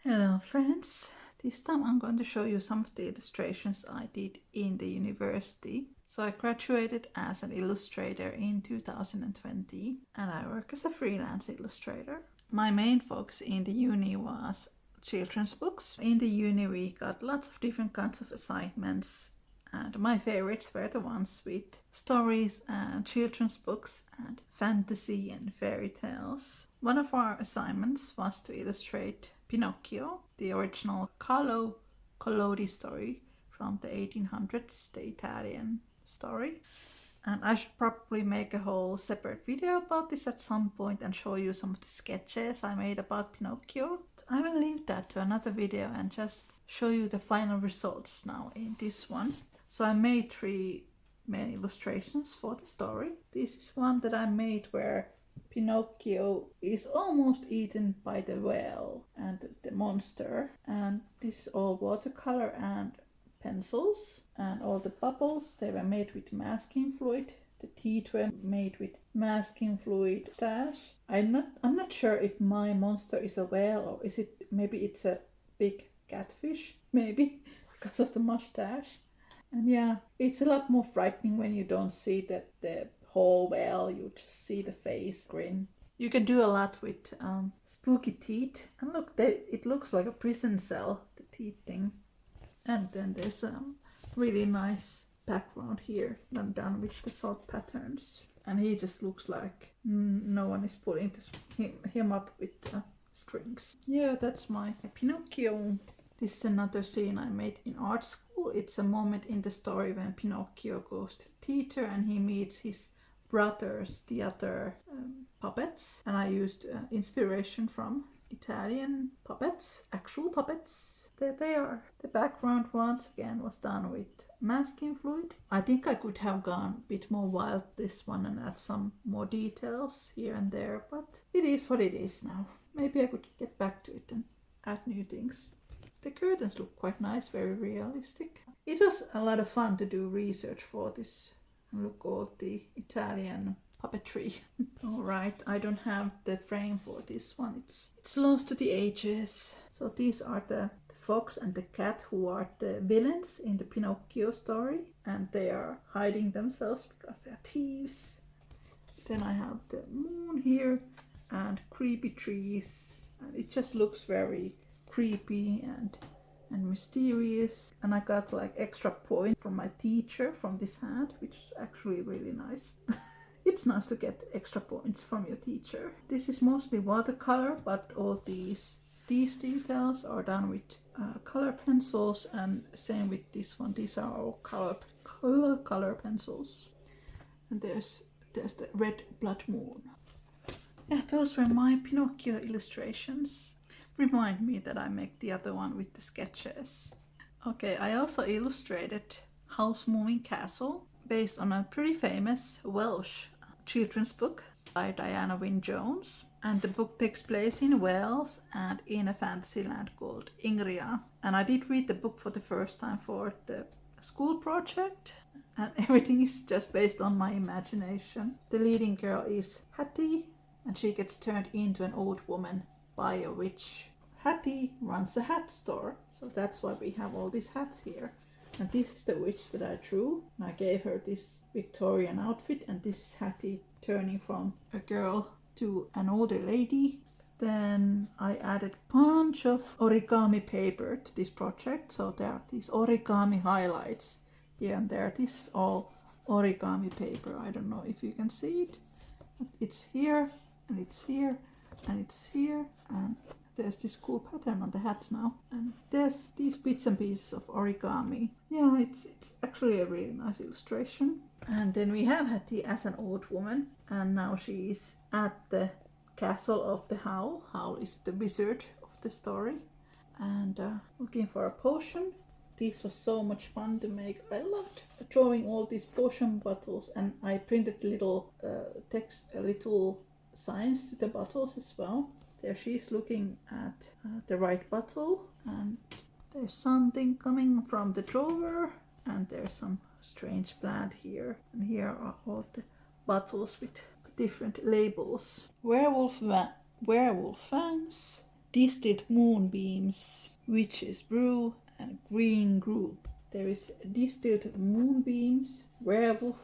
Hello friends, this time I'm going to show you some of the illustrations I did in the university. So I graduated as an illustrator in 2020 and I work as a freelance illustrator. My main focus in the uni was children's books. In the uni we got lots of different kinds of assignments and my favorites were the ones with stories and children's books and fantasy and fairy tales. One of our assignments was to illustrate Pinocchio, the original Carlo Collodi story from the 1800s, the Italian story. And I should probably make a whole separate video about this at some point and show you some of the sketches I made about Pinocchio. I will leave that to another video and just show you the final results now in this one. So I made 3 main illustrations for the story. This is one that I made where Pinocchio is almost eaten by the whale and the monster. And this is all watercolor and pencils, and all the bubbles, they were made with masking fluid. The teeth were made with masking fluid mustache. I'm not sure if my monster is a whale or is it, maybe it's a big catfish, maybe because of the mustache. And yeah, it's a lot more frightening when you don't see the whole whale, you just see the face grin. You can do a lot with spooky teeth. And look, it looks like a prison cell, the teeth thing. And then there's a really nice background here done with the salt patterns. And he just looks like no one is pulling him up with strings. Yeah, that's my Pinocchio. This is another scene I made in art school. It's a moment in the story when Pinocchio goes to the theater and he meets his brothers, the other puppets. And I used inspiration from Italian puppets, actual puppets. There they are. The background once again was done with masking fluid. I think I could have gone a bit more wild this one and add some more details here and there, but it is what it is now. Maybe I could get back to it and add new things. The curtains look quite nice, very realistic. It was a lot of fun to do research for this and look at the Italian puppetry. Alright, I don't have the frame for this one. It's lost to the ages. So these are the fox and the cat who are the villains in the Pinocchio story, and they are hiding themselves because they are thieves. Then I have the moon here and creepy trees, and it just looks very creepy and mysterious. And I got like extra points from my teacher from this hat, which is actually really nice. It's nice to get extra points from your teacher. This is mostly watercolor, but all these details are done with color pencils, and same with this one. These are all color pencils. And there's the red blood moon. Yeah, those were my Pinocchio illustrations. Remind me that I make the other one with the sketches. Okay, I also illustrated Howl's Moving Castle based on a pretty famous Welsh children's book by Diana Wynne Jones. And the book takes place in Wales and in a fantasy land called Ingria. And I did read the book for the first time for the school project, and everything is just based on my imagination. The leading girl is Hattie, and she gets turned into an old woman by a witch. Hattie runs a hat store, so that's why we have all these hats here. And this is the witch that I drew. And I gave her this Victorian outfit, and this is Hattie turning from a girl to an older lady. Then I added a bunch of origami paper to this project, so there are these origami highlights here and there. This is all origami paper. I don't know if you can see it. It's here, and it's here, and it's here, and there's this cool pattern on the hat now, and there's these bits and pieces of origami. Yeah, it's actually a really nice illustration. And then we have Hattie as an old woman, and now she is at the castle of the Howl. Howl is the wizard of the story, and looking for a potion. This was so much fun to make. I loved drawing all these potion bottles, and I printed little little signs to the bottles as well. There she's looking at the right bottle, and there's something coming from the drawer, and there's some strange plant here, and here are all the bottles with different labels. Werewolf fangs, distilled moonbeams, witch's brew, and green group. There is distilled moonbeams, werewolf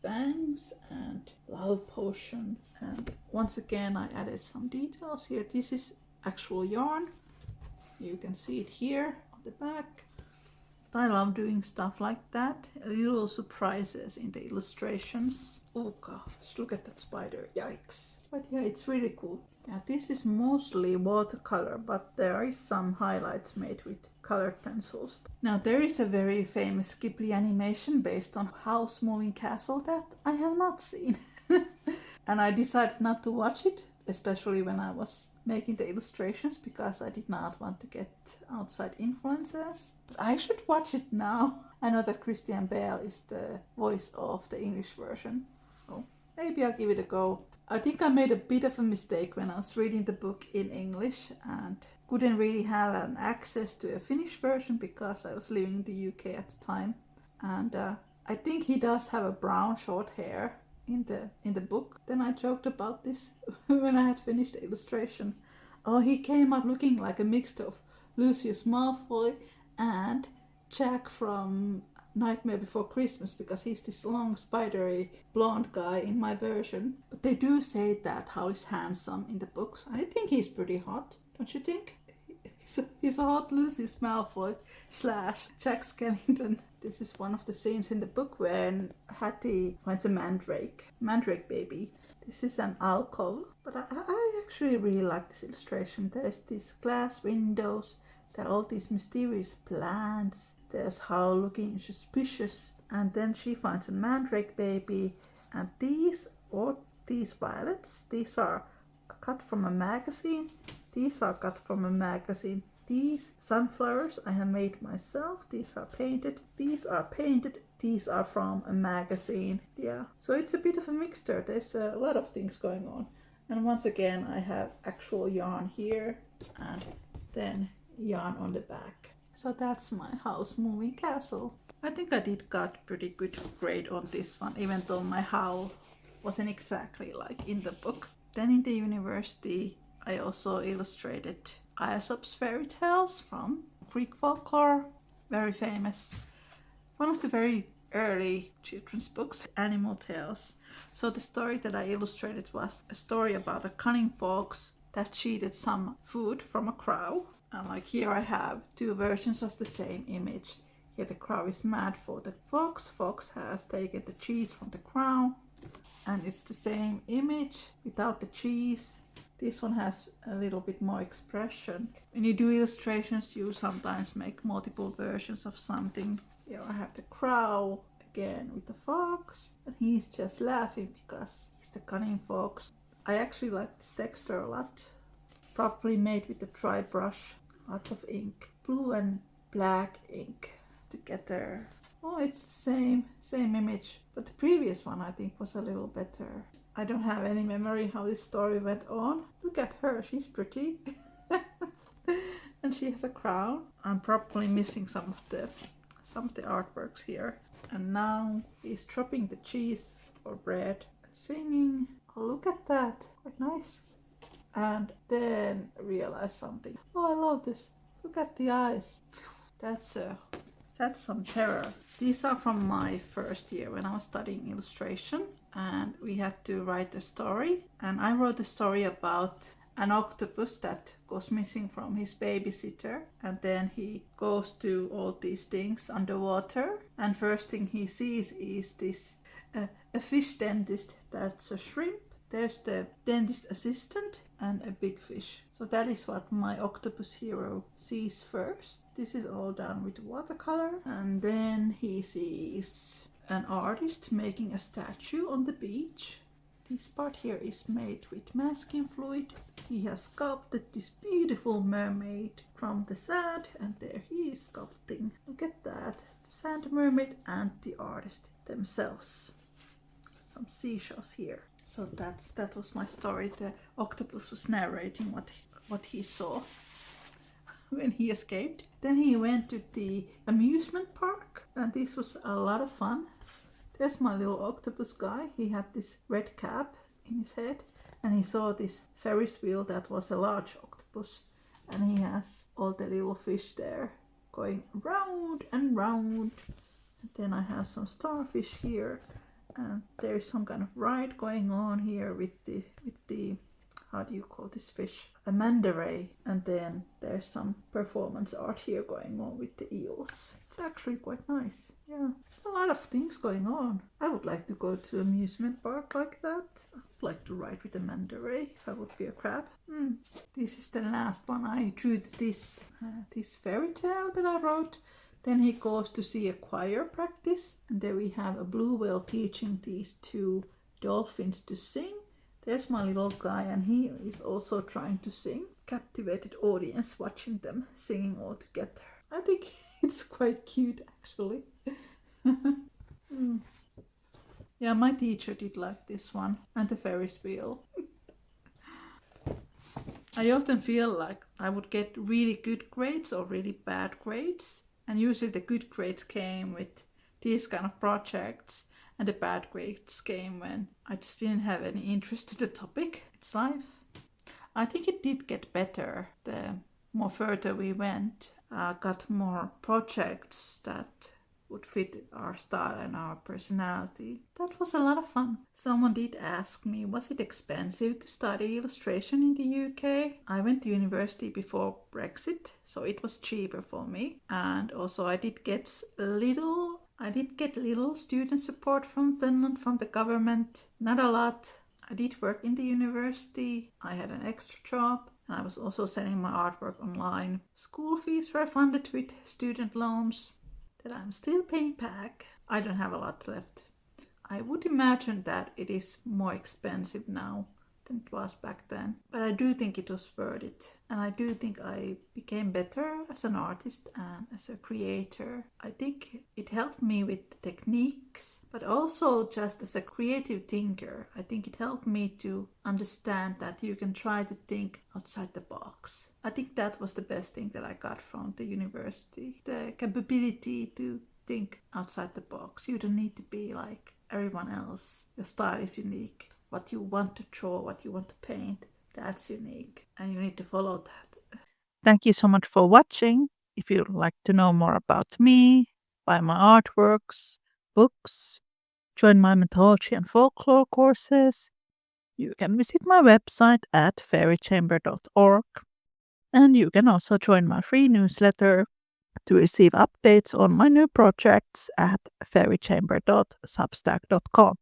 fangs, and love potion. And once again, I added some details here. This is actual yarn. You can see it here on the back. I love doing stuff like that. Little surprises in the illustrations. Oh gosh, look at that spider. Yikes. But yeah, it's really cool. Yeah, this is mostly watercolor, but there is some highlights made with colored pencils. Now there is a very famous Ghibli animation based on Howl's Moving Castle that I have not seen. And I decided not to watch it, especially when I was making the illustrations, because I did not want to get outside influences. But I should watch it now. I know that Christian Bale is the voice of the English version, so maybe I'll give it a go. I think I made a bit of a mistake when I was reading the book in English and couldn't really have an access to a Finnish version because I was living in the UK at the time. And I think he does have a brown short hair in the book. Then I joked about this when I had finished the illustration. Oh, he came up looking like a mixture of Lucius Malfoy and Jack from Nightmare Before Christmas, because he's this long spidery blonde guy in my version. But they do say that Howl is handsome in the books. I think he's pretty hot, don't you think? He's a hot Lucius Malfoy / Jack Skellington. This is one of the scenes in the book when Hattie finds a mandrake baby. This is an alcove, but I actually really like this illustration. There's these glass windows, there are all these mysterious plants, there's Howl looking suspicious, and then she finds a mandrake baby, and these violets, these are cut from a magazine. These are cut from a magazine. These sunflowers I have made myself. These are painted. These are painted. These are from a magazine. Yeah, so it's a bit of a mixture. There's a lot of things going on. And once again, I have actual yarn here and then yarn on the back. So that's my Howl's Moving Castle. I think I got pretty good grade on this one, even though my Howl wasn't exactly like in the book. Then in the university, I also illustrated Aesop's fairy tales from Greek folklore, very famous. One of the very early children's books, animal tales. So the story that I illustrated was a story about a cunning fox that cheated some food from a crow. And like here I have two versions of the same image. Here the crow is mad for the fox. Fox has taken the cheese from the crow. And it's the same image without the cheese. This one has a little bit more expression. When you do illustrations, you sometimes make multiple versions of something. Here I have the crow again with the fox, and he's just laughing because he's the cunning fox. I actually like this texture a lot. Probably made with a dry brush, lots of ink, blue and black ink together. Oh, it's the same image, but the previous one I think was a little better. I don't have any memory how this story went on. Look at her, she's pretty. And she has a crown. I'm probably missing some of the artworks here. And now he's chopping the cheese or bread and singing. Oh, look at that, quite nice. And then realize something. Oh, I love this. Look at the eyes. That's some terror. These are from my first year when I was studying illustration, and we had to write a story. And I wrote a story about an octopus that goes missing from his babysitter, and then he goes to all these things underwater. And first thing he sees is this a fish dentist that's a shrimp. There's the dentist assistant and a big fish. So that is what my octopus hero sees first. This is all done with watercolor. And then he sees an artist making a statue on the beach. This part here is made with masking fluid. He has sculpted this beautiful mermaid from the sand, and there he is sculpting. Look at that, the sand mermaid and the artist themselves. Some seashells here. So that was my story. The octopus was narrating what he saw when he escaped. Then he went to the amusement park, and this was a lot of fun. There's my little octopus guy. He had this red cap in his head, and he saw this Ferris wheel that was a large octopus. and he has all the little fish there going round and round. And then I have some starfish here, and there's some kind of ride going on here with the how do you call this fish? A manta ray. And then there's some performance art here going on with the eels. It's actually quite nice. Yeah, a lot of things going on. I would like to go to an amusement park like that. I would like to ride with a manta ray if I would be a crab. This is the last one I drew to this fairy tale that I wrote. Then he goes to see a choir practice, and there we have a blue whale teaching these two dolphins to sing. There's my little guy, and he is also trying to sing. Captivated audience watching them singing all together. I think it's quite cute, actually. Yeah, my teacher did like this one, and the Ferris wheel. I often feel like I would get really good grades or really bad grades, and usually the good grades came with these kind of projects, and the bad grades came when I just didn't have any interest in the topic. It's life. I think it did get better the more further we went. I got more projects that would fit our style and our personality. That was a lot of fun. Someone did ask me, was it expensive to study illustration in the UK? I went to university before Brexit, so it was cheaper for me. And also I did get little student support from Finland, from the government. Not a lot. I did work in the university. I had an extra job. And I was also selling my artwork online. School fees were funded with student loans that I'm still paying back. I don't have a lot left. I would imagine that it is more expensive now than it was back then. But I do think it was worth it. And I do think I became better as an artist and as a creator. I think it helped me with the techniques, but also just as a creative thinker. I think it helped me to understand that you can try to think outside the box. I think that was the best thing that I got from the university. The capability to think outside the box. You don't need to be like everyone else. Your style is unique. What you want to draw, what you want to paint, that's unique. And you need to follow that. Thank you so much for watching. If you'd like to know more about me, buy my artworks, books, join my mythology and folklore courses, you can visit my website at fairychamber.org. And you can also join my free newsletter to receive updates on my new projects at fairychamber.substack.com.